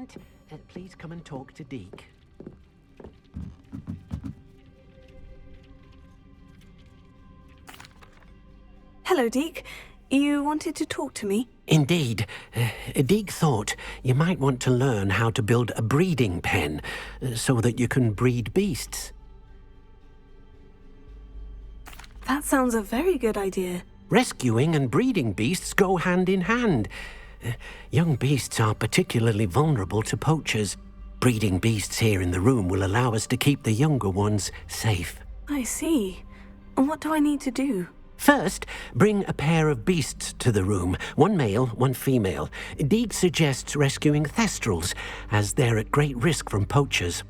moment. Please come and talk to Deke. Hello, Deke. You wanted to talk to me? Indeed. Deke thought you might want to learn how to build a breeding pen so that you can breed beasts. That sounds a very good idea. Rescuing and breeding beasts go hand in hand. Young beasts are particularly vulnerable to poachers. Breeding beasts here in the room will allow us to keep the younger ones safe. I see. And what do I need to do? First, bring a pair of beasts to the room. One male, one female. Deke suggests rescuing thestrals, as they're at great risk from poachers.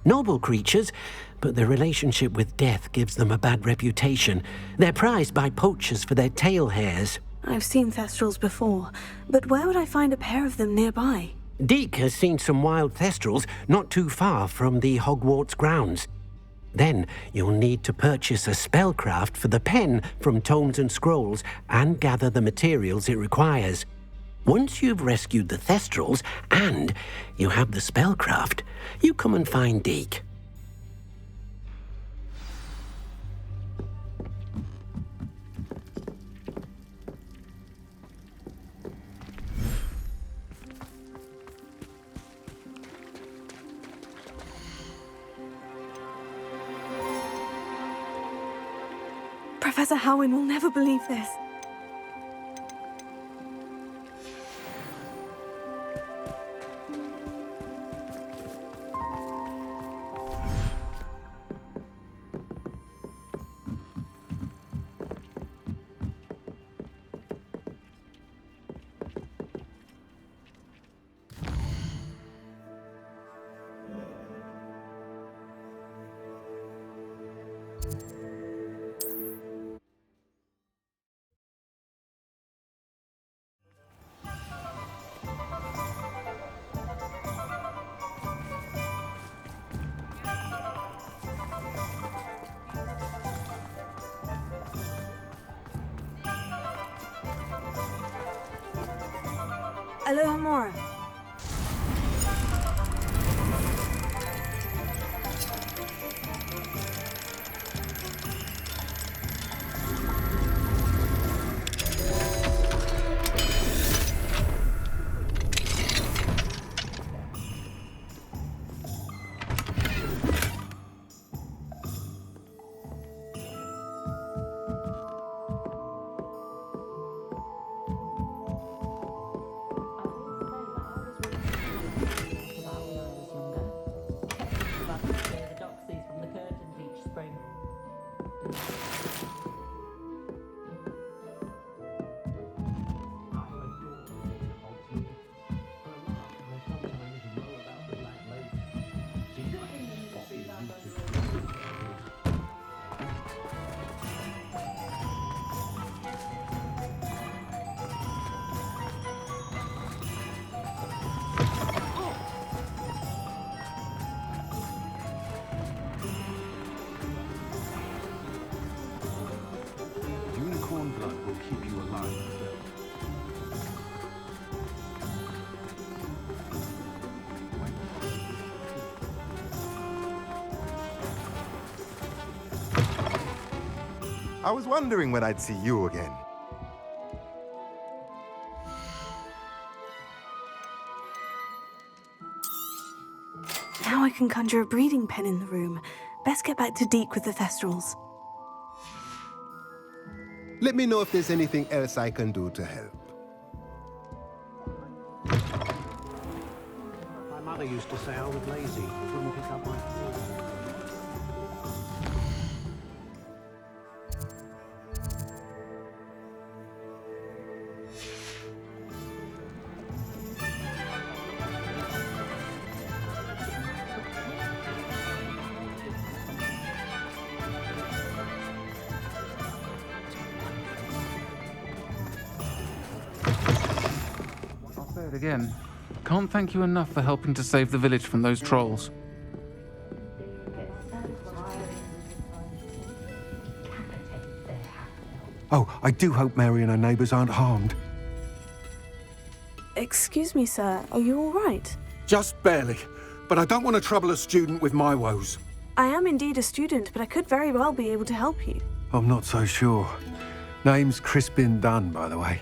Noble creatures, but their relationship with death gives them a bad reputation. They're prized by poachers for their tail hairs. I've seen thestrals before, but where would I find a pair of them nearby? Deke has seen some wild thestrals not too far from the Hogwarts grounds. Then you'll need to purchase a spellcraft for the pen from Tomes and Scrolls and gather the materials it requires. Once you've rescued the thestrals and you have the spellcraft, you come and find Deke. Professor Howin will never believe this. Aloha Mora. I was wondering when I'd see you again. Now I can conjure a breeding pen in the room. Best get back to Deke with the thestrals. Let me know if there's anything else I can do to help. My mother used to say I was lazy, wouldn't pick up my phone. Again. Can't thank you enough for helping to save the village from those trolls. Oh, I do hope Mary and her neighbours aren't harmed. Excuse me, sir. Are you all right? Just barely. But I don't want to trouble a student with my woes. I am indeed a student, but I could very well be able to help you. I'm not so sure. Name's Crispin Dunn, by the way.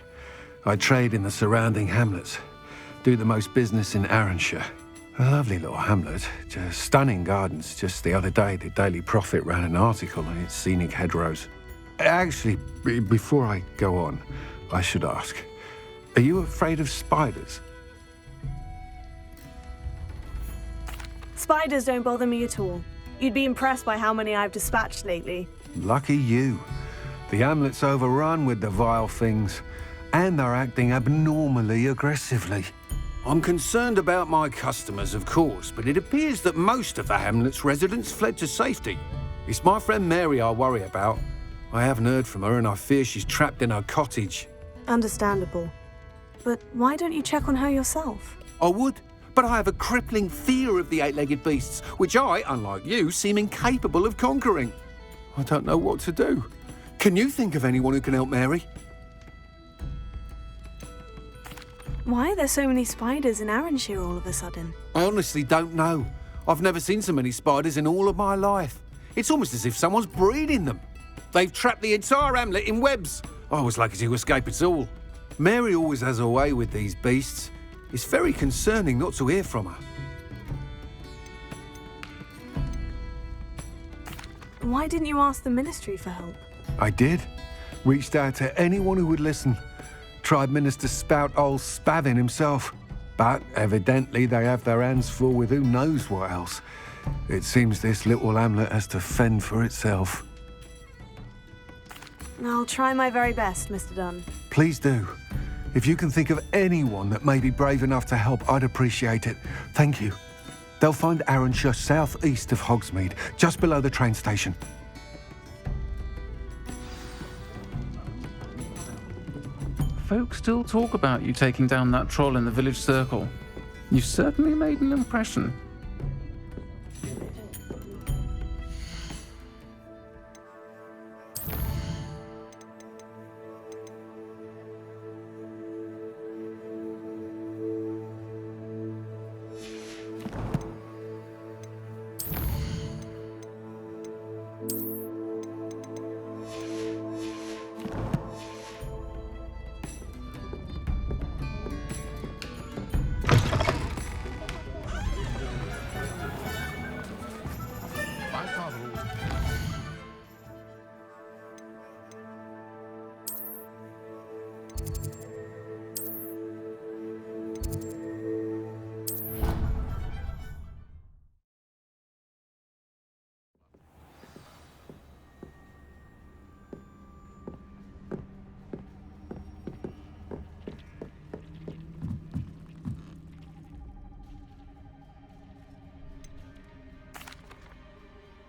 I trade in the surrounding hamlets. Do the most business in Arranshire. A lovely little hamlet. Just stunning gardens. Just the other day, the Daily Prophet ran an article on its scenic hedgerows. Actually, before I go on, I should ask, are you afraid of spiders? Spiders don't bother me at all. You'd be impressed by how many I've dispatched lately. Lucky you. The hamlet's overrun with the vile things, and they're acting abnormally aggressively. I'm concerned about my customers, of course, but it appears that most of the hamlet's residents fled to safety. It's my friend Mary I worry about. I haven't heard from her, and I fear she's trapped in her cottage. Understandable. But why don't you check on her yourself? I would, but I have a crippling fear of the eight-legged beasts, which I, unlike you, seem incapable of conquering. I don't know what to do. Can you think of anyone who can help Mary? Why are there so many spiders in Arranshire all of a sudden? I honestly don't know. I've never seen so many spiders in all of my life. It's almost as if someone's breeding them. They've trapped the entire hamlet in webs. I was lucky to escape it all. Mary always has a way with these beasts. It's very concerning not to hear from her. Why didn't you ask the ministry for help? I did. Reached out to anyone who would listen. Tried Minister Spout old Spavin himself. But evidently they have their hands full with who knows what else. It seems this little hamlet has to fend for itself. I'll try my very best, Mr. Dunn. Please do. If you can think of anyone that may be brave enough to help, I'd appreciate it. Thank you. They'll find Arranshire southeast of Hogsmeade, just below the train station. Folk still talk about you taking down that troll in the village circle. You certainly made an impression.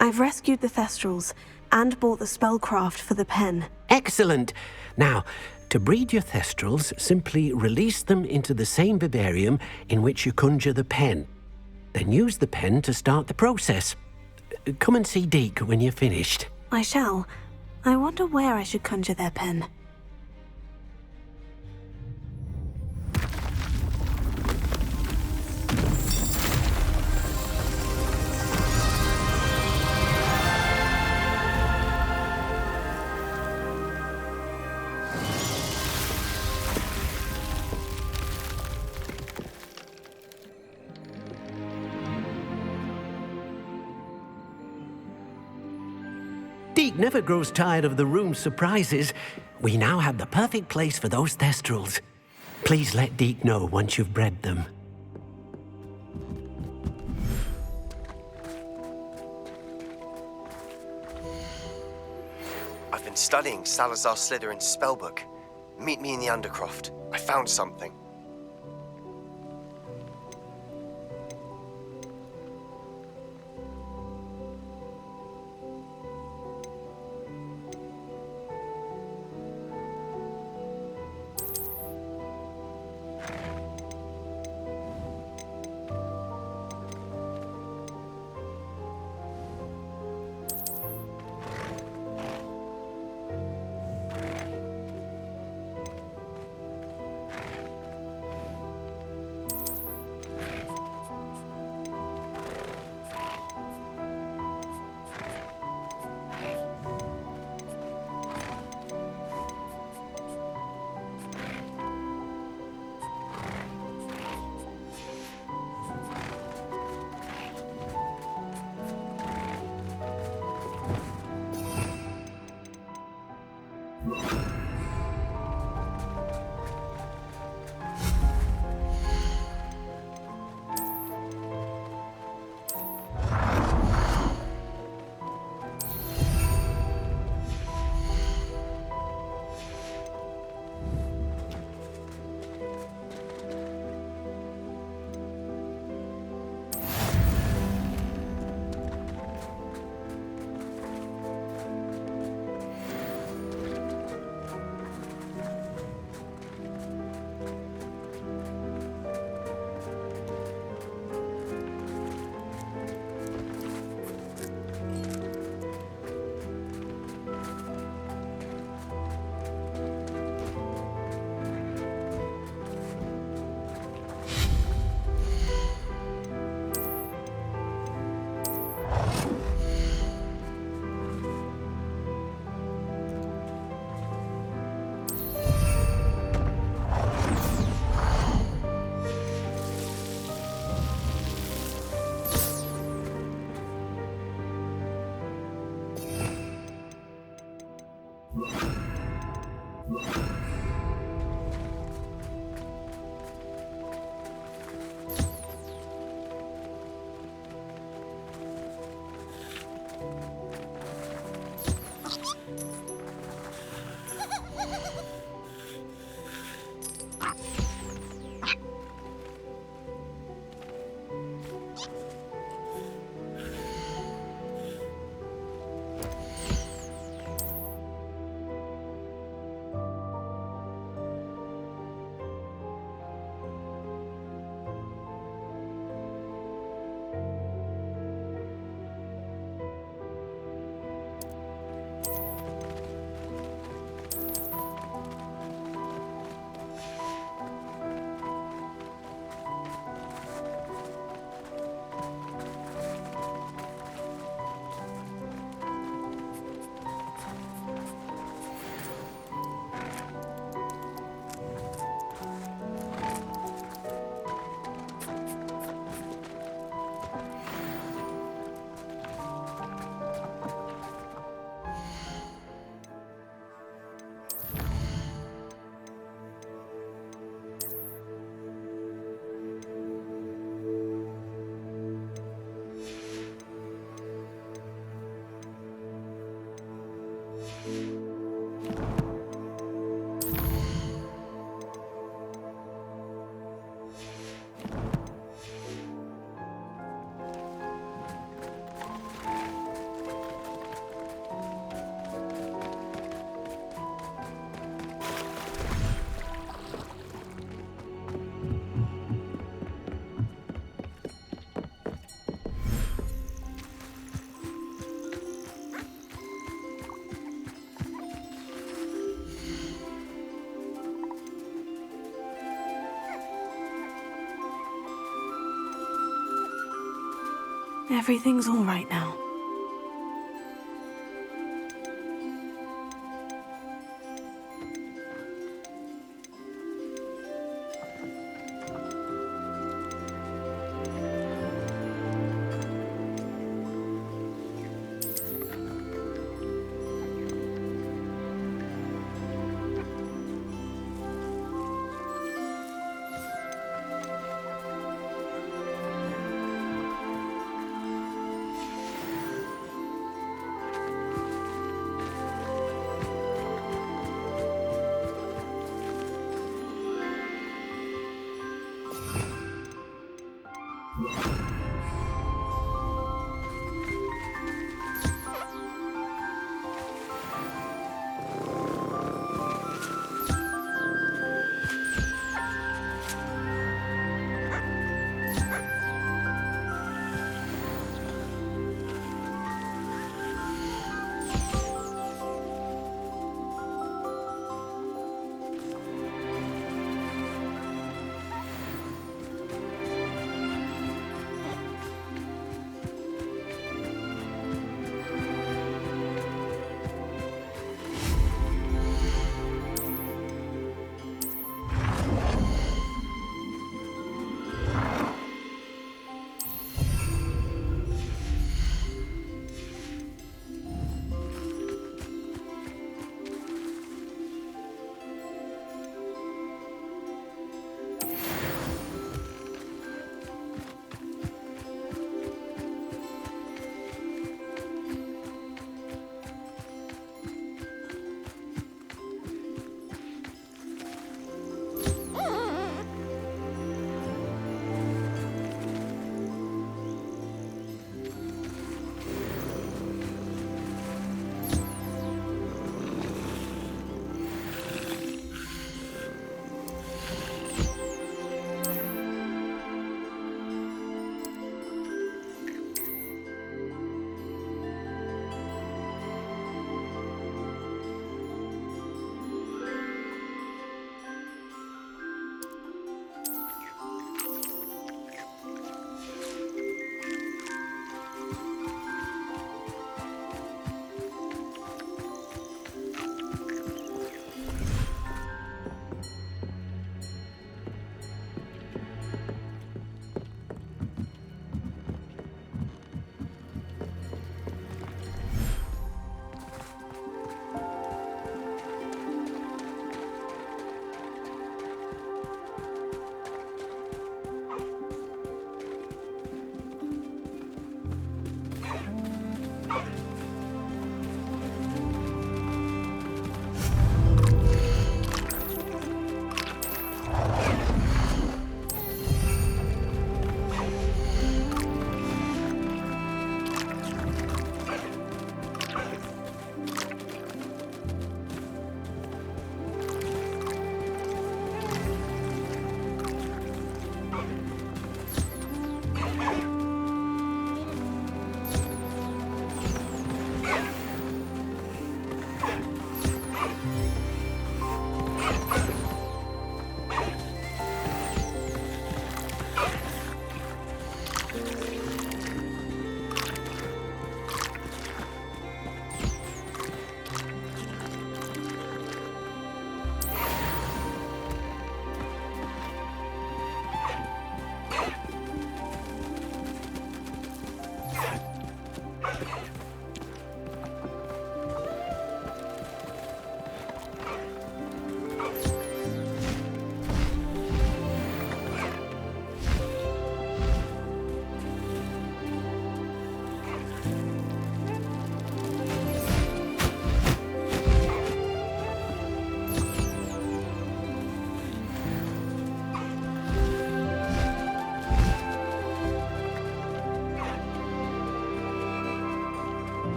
I've rescued the Thestrals and bought the spellcraft for the pen. Excellent. Now, to breed your Thestrals, simply release them into the same vivarium in which you conjure the pen. Then use the pen to start the process. Come and see Deke when you're finished. I shall. I wonder where I should conjure their pen. Deke never grows tired of the room's surprises. We now have the perfect place for those Thestrals. Please let Deke know once you've bred them. I've been studying Salazar Slytherin's spellbook. Meet me in the Undercroft. I found something. Everything's all right now.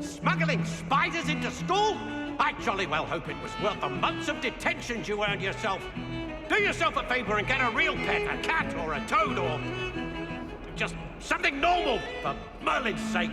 Smuggling spiders into school? I jolly well hope it was worth the months of detentions you earned yourself. Do yourself a favor and get a real pet, a cat or a toad or just something normal, for Merlin's sake.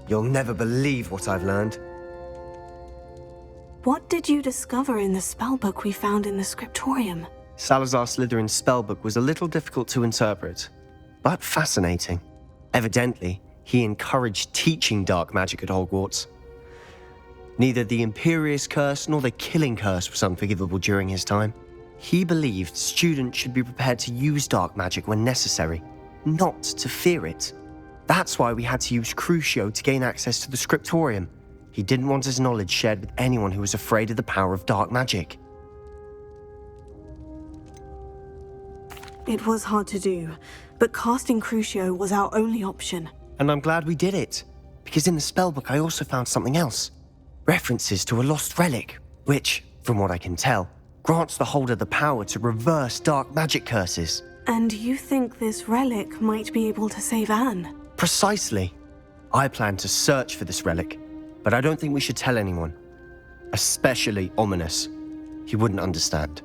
You'll never believe what I've learned. What did you discover in the spellbook we found in the scriptorium? Salazar Slytherin's spellbook was a little difficult to interpret, but fascinating. Evidently, he encouraged teaching dark magic at Hogwarts. Neither the Imperious Curse nor the Killing Curse was unforgivable during his time. He believed students should be prepared to use dark magic when necessary, not to fear it. That's why we had to use Crucio to gain access to the scriptorium. He didn't want his knowledge shared with anyone who was afraid of the power of dark magic. It was hard to do, but casting Crucio was our only option. And I'm glad we did it, because in the spellbook I also found something else. References to a lost relic, which, from what I can tell, grants the holder the power to reverse dark magic curses. And you think this relic might be able to save Anne? Precisely. I plan to search for this relic, but I don't think we should tell anyone. Especially Ominous. He wouldn't understand.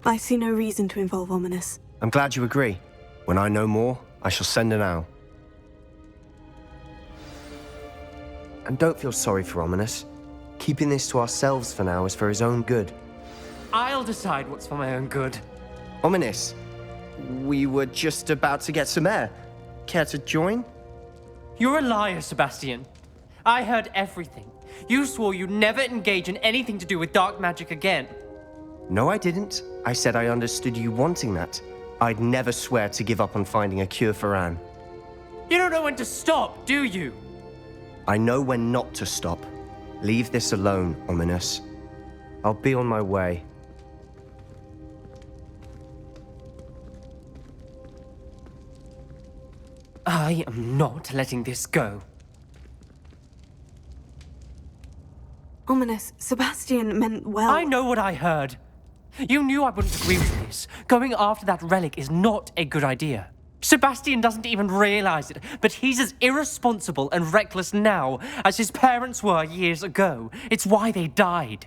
I see no reason to involve Ominous. I'm glad you agree. When I know more, I shall send an owl. And don't feel sorry for Ominous. Keeping this to ourselves for now is for his own good. I'll decide what's for my own good. Ominous, we were just about to get some air. Care to join? You're a liar, Sebastian. I heard everything. You swore you'd never engage in anything to do with dark magic again. No, I didn't. I said I understood you wanting that. I'd never swear to give up on finding a cure for Anne. You don't know when to stop, do you? I know when not to stop. Leave this alone, Ominous. I'll be on my way. I am not letting this go. Ominous, Sebastian meant well. I know what I heard. You knew I wouldn't agree with this. Going after that relic is not a good idea. Sebastian doesn't even realize it, but he's as irresponsible and reckless now as his parents were years ago. It's why they died.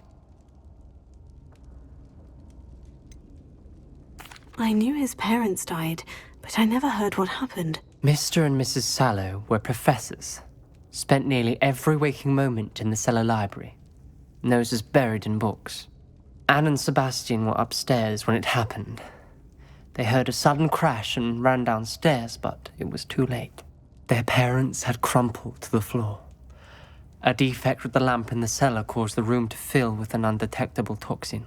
I knew his parents died, but I never heard what happened. Mr. and Mrs. Sallow were professors. Spent nearly every waking moment in the cellar library. Noses buried in books. Anne and Sebastian were upstairs when it happened. They heard a sudden crash and ran downstairs, but it was too late. Their parents had crumpled to the floor. A defect with the lamp in the cellar caused the room to fill with an undetectable toxin.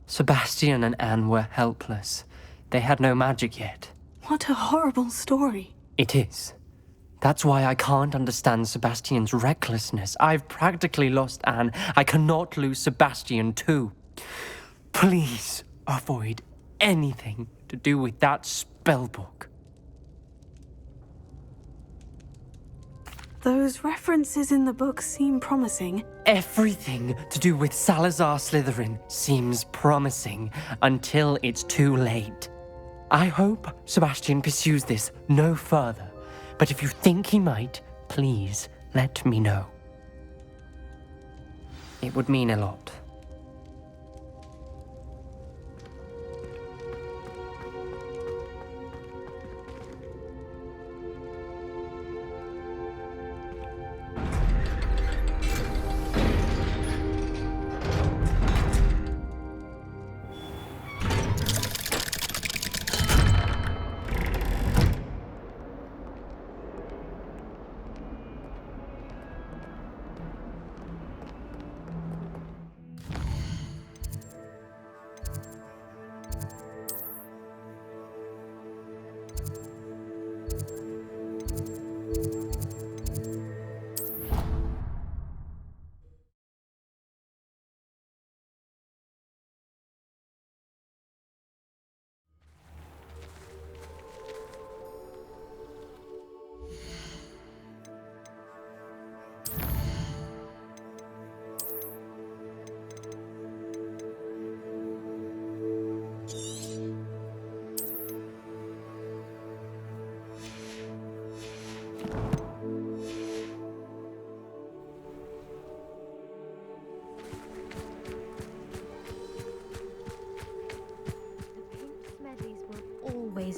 Sebastian and Anne were helpless. They had no magic yet. What a horrible story. It is. That's why I can't understand Sebastian's recklessness. I've practically lost Anne. I cannot lose Sebastian too. Please avoid anything to do with that spellbook. Those references in the book seem promising. Everything to do with Salazar Slytherin seems promising until it's too late. I hope Sebastian pursues this no further, but if you think he might, please let me know. It would mean a lot.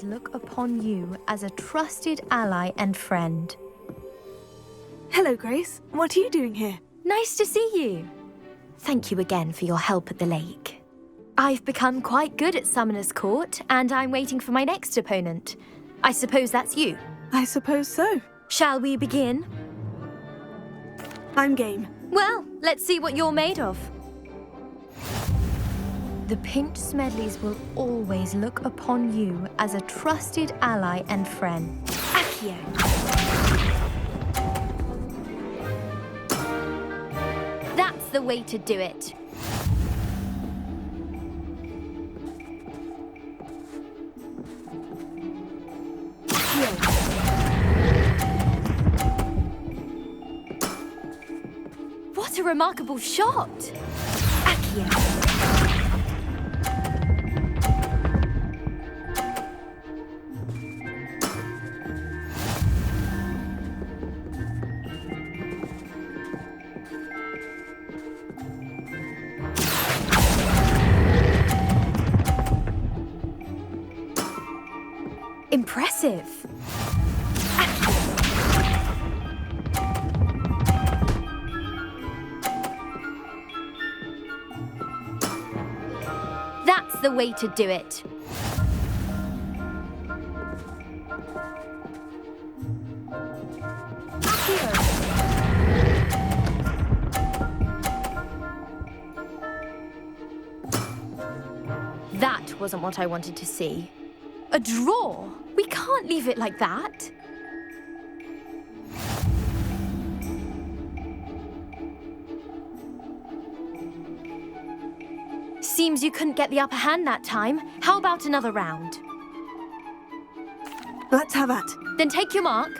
always look upon you as a trusted ally and friend. Hello, Grace. What are you doing here? Nice to see you. Thank you again for your help at the lake. I've become quite good at Summoner's Court, and I'm waiting for my next opponent. I suppose that's you. I suppose so. Shall we begin? I'm game. Well, let's see what you're made of. The Pinked Smedleys will always look upon you as a trusted ally and friend. Accio. That's the way to do it. What a remarkable shot! Accio. Impressive. That's the way to do it. That wasn't what I wanted to see. A draw? We can't leave it like that. Seems you couldn't get the upper hand that time. How about another round? Let's have that. Then take your mark.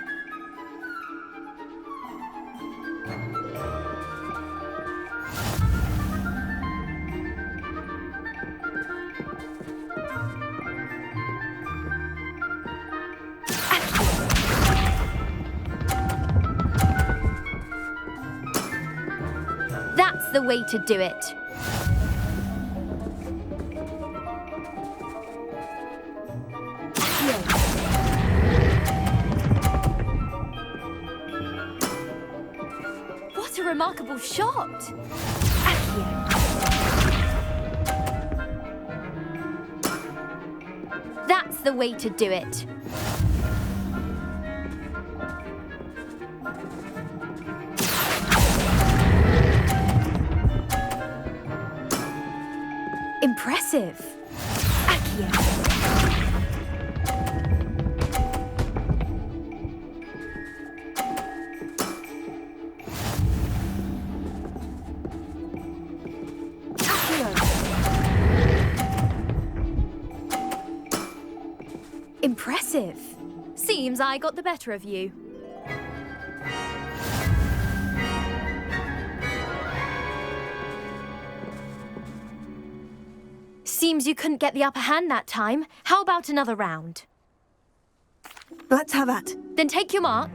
That's the way to do it. What a remarkable shot! That's the way to do it. Impressive. Accio. Impressive. Seems I got the better of you. Seems you couldn't get the upper hand that time. How about another round? Let's have that. Then take your mark.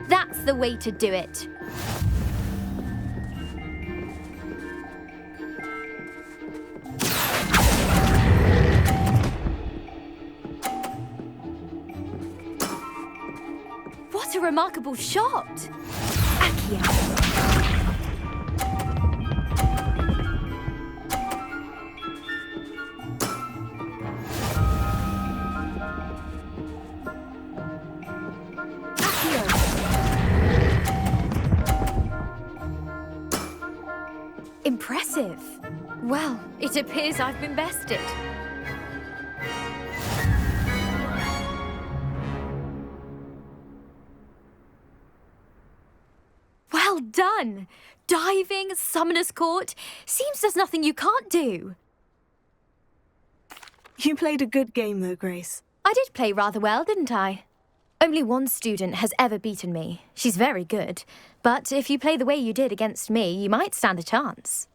That's the way to do it. What a remarkable shot! Accio. Impressive. Well, it appears I've been bested. Well done! Diving, Summoner's Court. Seems there's nothing you can't do. You played a good game though, Grace. I did play rather well, didn't I? Only one student has ever beaten me. She's very good. But if you play the way you did against me, you might stand a chance.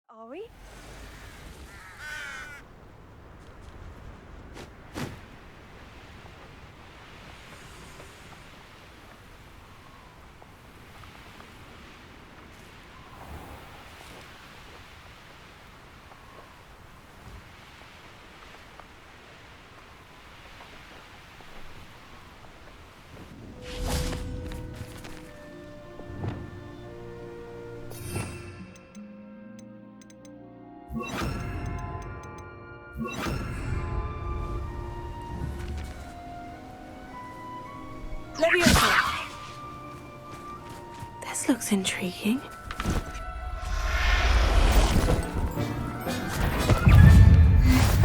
Are we? Leviosa! This looks intriguing.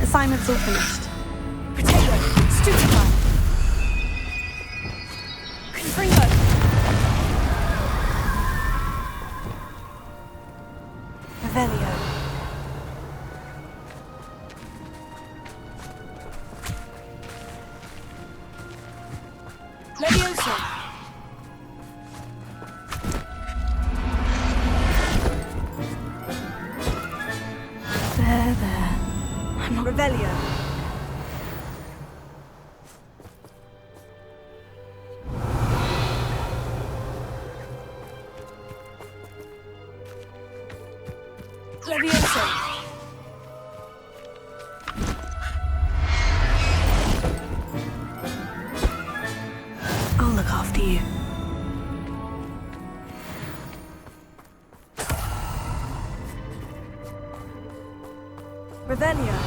Assignment's all finished. Potato! Stupefy! Confringo! Revelio. Leviosa! There. I'm not Revelio. Leviosa! I'll look after you. Revelio.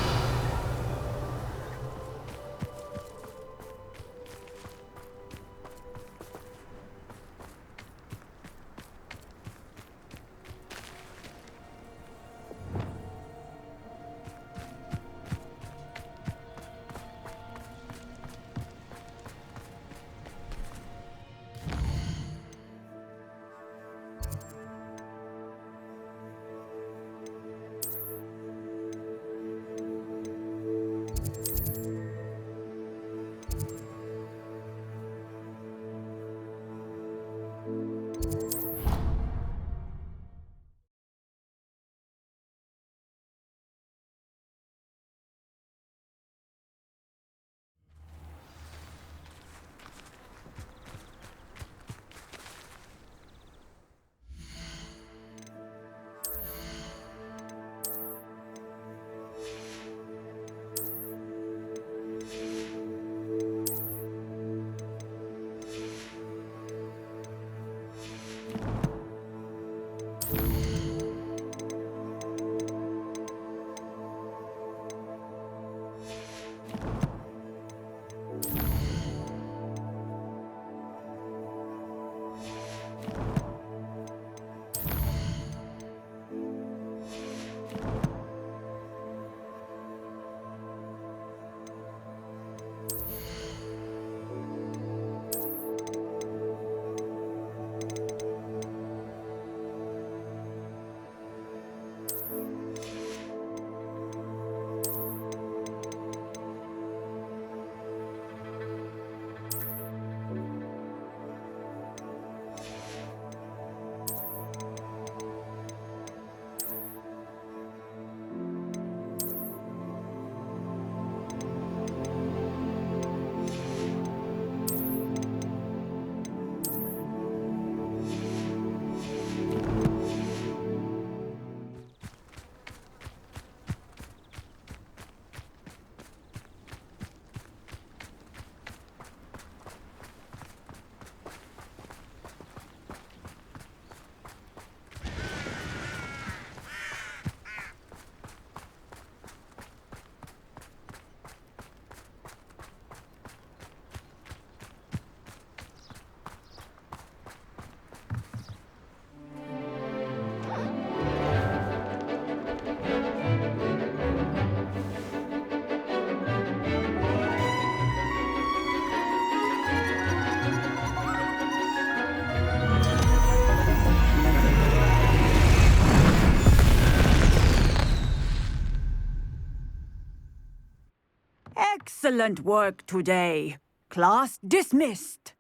Excellent work today. Class dismissed.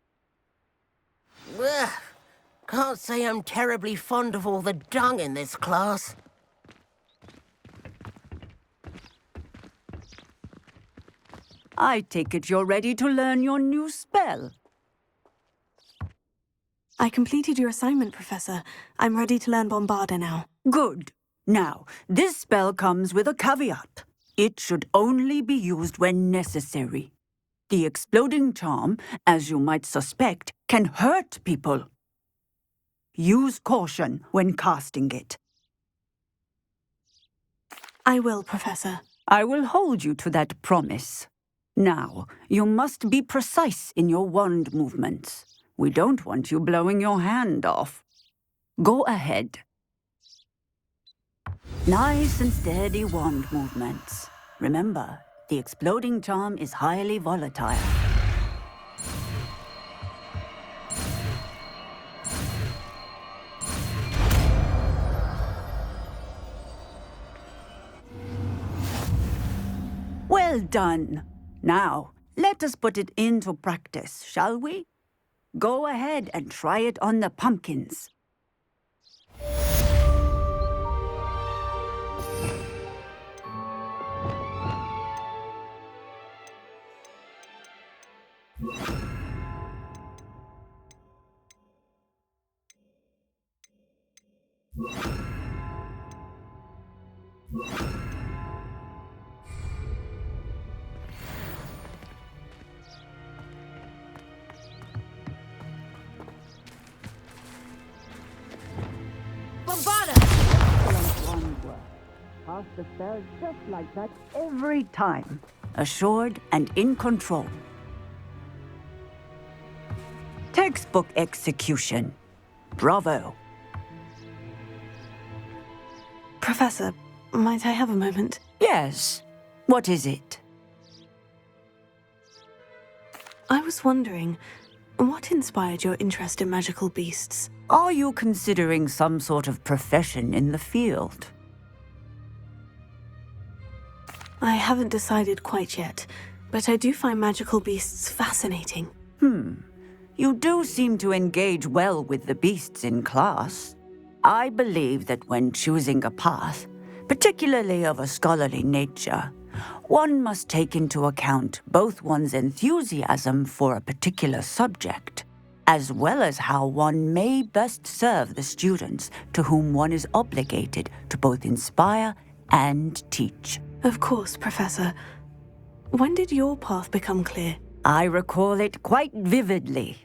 Ugh. Can't say I'm terribly fond of all the dung in this class. I take it you're ready to learn your new spell. I completed your assignment, Professor. I'm ready to learn Bombarda now. Good. Now, this spell comes with a caveat. It should only be used when necessary. The exploding charm, as you might suspect, can hurt people. Use caution when casting it. I will, Professor. I will hold you to that promise. Now, you must be precise in your wand movements. We don't want you blowing your hand off. Go ahead. Nice and steady wand movements. Remember, the exploding charm is highly volatile. Well done. Now, let us put it into practice, shall we? Go ahead and try it on the pumpkins. Bombarda! Excellent wand work. Cast the spell just like that every time. Assured and in control. Textbook execution. Bravo. Professor, might I have a moment? Yes. What is it? I was wondering, what inspired your interest in magical beasts? Are you considering some sort of profession in the field? I haven't decided quite yet, but I do find magical beasts fascinating. You do seem to engage well with the beasts in class. I believe that when choosing a path, particularly of a scholarly nature, one must take into account both one's enthusiasm for a particular subject, as well as how one may best serve the students to whom one is obligated to both inspire and teach. Of course, Professor. When did your path become clear? I recall it quite vividly.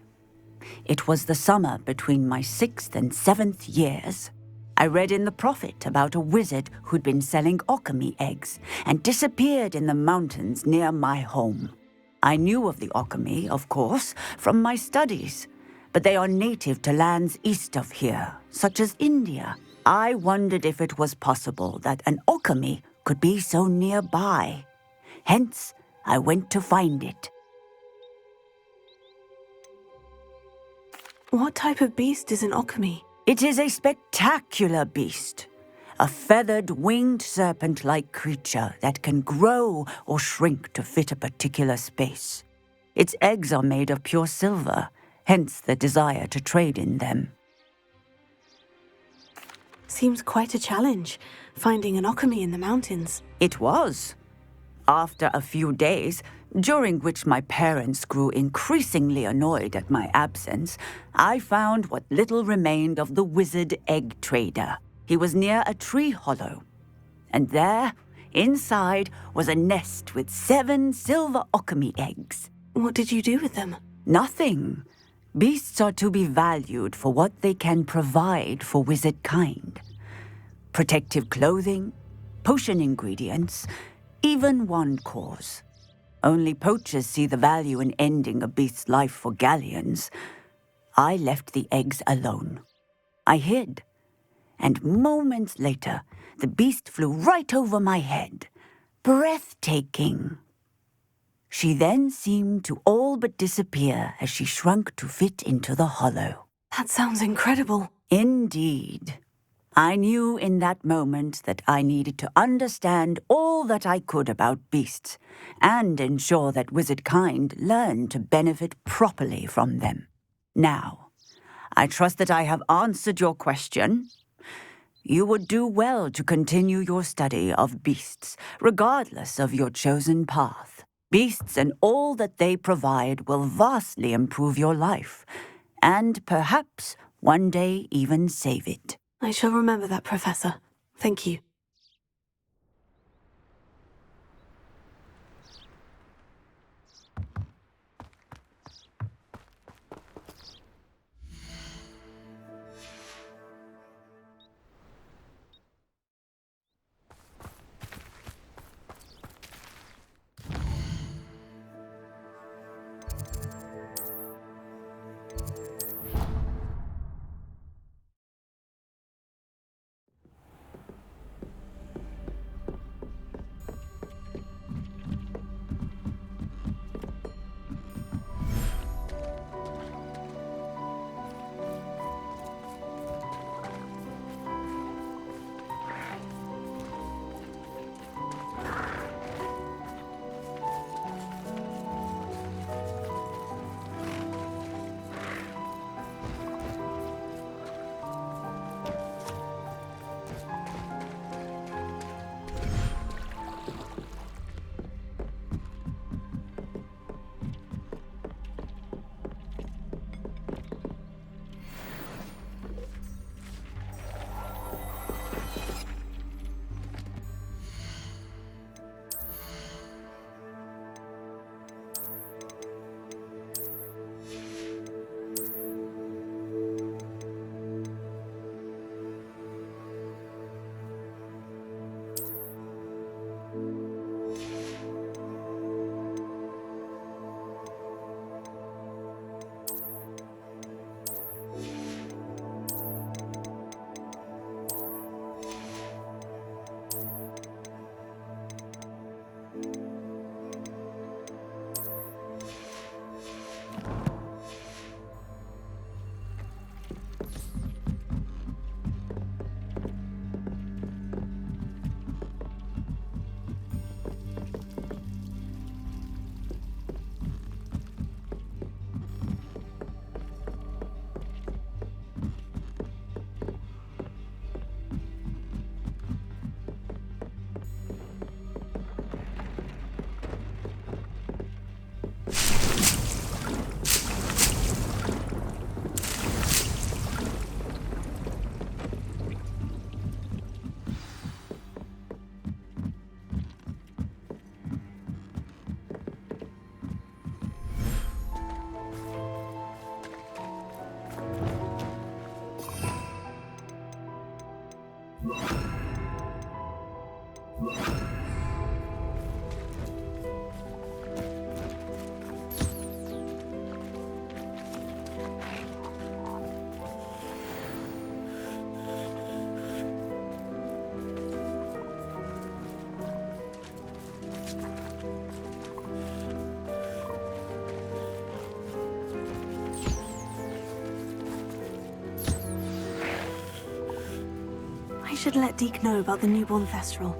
It was the summer between my 6th and 7th years. I read in the Prophet about a wizard who'd been selling okami eggs and disappeared in the mountains near my home. I knew of the okami, of course, from my studies, but they are native to lands east of here, such as India. I wondered if it was possible that an okami could be so nearby. Hence, I went to find it. What type of beast is an okami? It is a spectacular beast. A feathered, winged serpent-like creature that can grow or shrink to fit a particular space. Its eggs are made of pure silver, hence the desire to trade in them. Seems quite a challenge, finding an okami in the mountains. It was. After a few days, during which my parents grew increasingly annoyed at my absence, I found what little remained of the wizard egg trader. He was near a tree hollow. And there, inside, was a nest with 7 silver okami eggs. What did you do with them? Nothing. Beasts are to be valued for what they can provide for wizard kind. Protective clothing, potion ingredients, even wand cores. Only poachers see the value in ending a beast's life for galleons. I left the eggs alone. I hid. And moments later, the beast flew right over my head. Breathtaking. She then seemed to all but disappear as she shrunk to fit into the hollow. That sounds incredible. Indeed. I knew in that moment that I needed to understand all that I could about beasts and ensure that wizard kind learned to benefit properly from them. Now, I trust that I have answered your question. You would do well to continue your study of beasts, regardless of your chosen path. Beasts and all that they provide will vastly improve your life, and perhaps one day even save it. I shall remember that, Professor. Thank you. I should let Deke know about the newborn Thestral.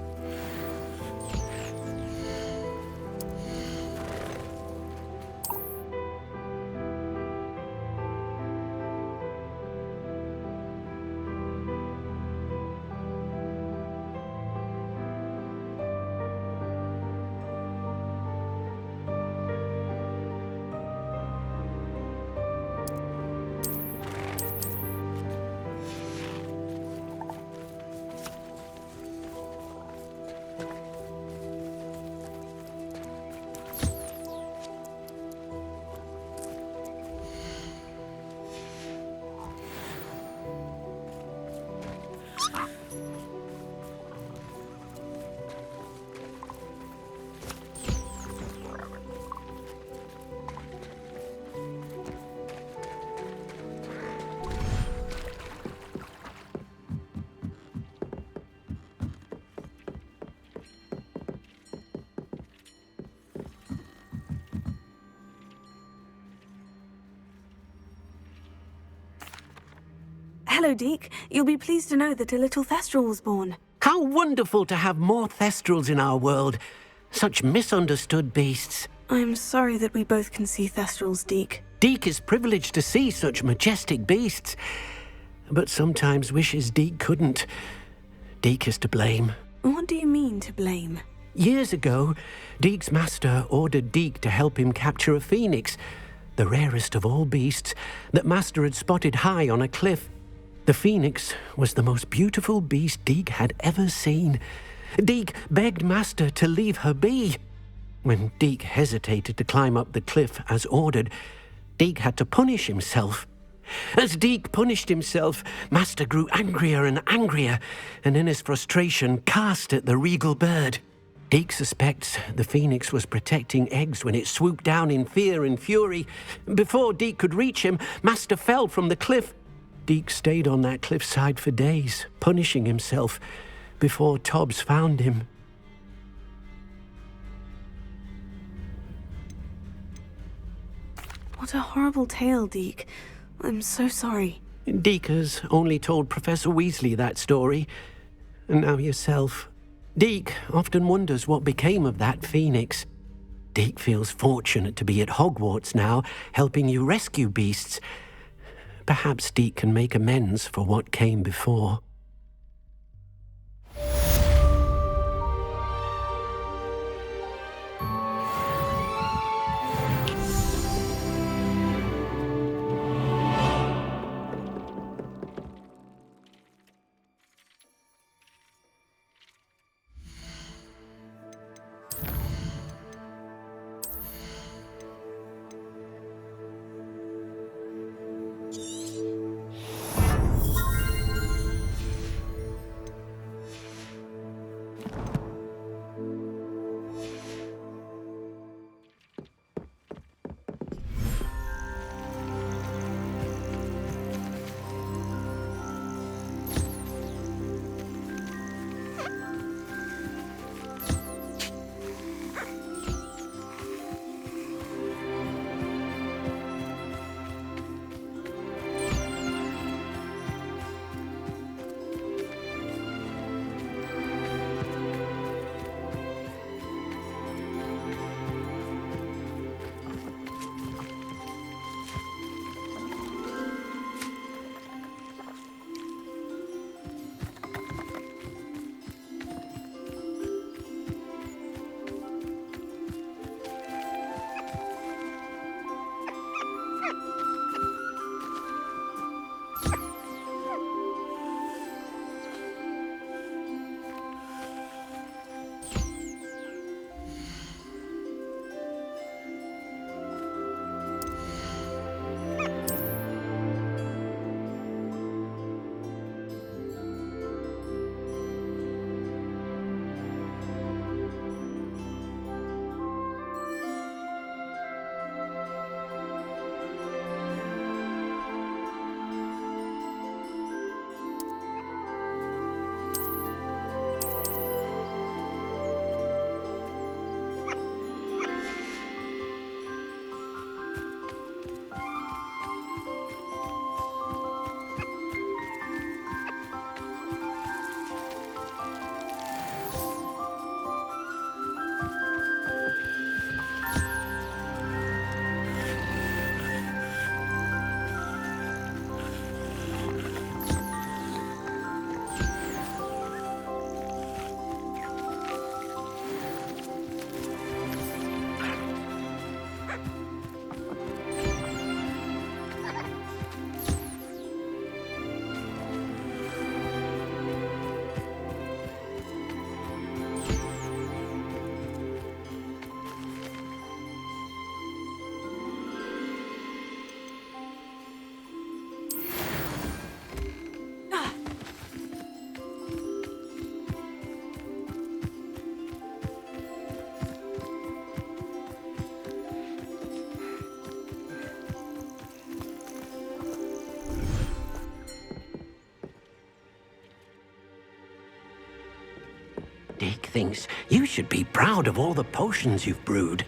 Hello, Deke. You'll be pleased to know that a little Thestral was born. How wonderful to have more Thestrals in our world. Such misunderstood beasts. I'm sorry that we both can see Thestrals, Deke. Deke is privileged to see such majestic beasts, but sometimes wishes Deke couldn't. Deke is to blame. What do you mean, to blame? Years ago, Deke's master ordered Deke to help him capture a phoenix, the rarest of all beasts, that master had spotted high on a cliff. The phoenix was the most beautiful beast Deke had ever seen. Deke begged master to leave her be. When Deke hesitated to climb up the cliff as ordered, Deke had to punish himself. As Deke punished himself, master grew angrier and angrier, and in his frustration cast at the regal bird. Deke suspects the phoenix was protecting eggs when it swooped down in fear and fury. Before Deke could reach him, master fell from the cliff. Deke stayed on that cliffside for days, punishing himself, before Tobbs found him. What a horrible tale, Deke. I'm so sorry. Deke has only told Professor Weasley that story, and now yourself. Deke often wonders what became of that phoenix. Deke feels fortunate to be at Hogwarts now, helping you rescue beasts. Perhaps Deke can make amends for what came before. Deke thinks you should be proud of all the potions you've brewed.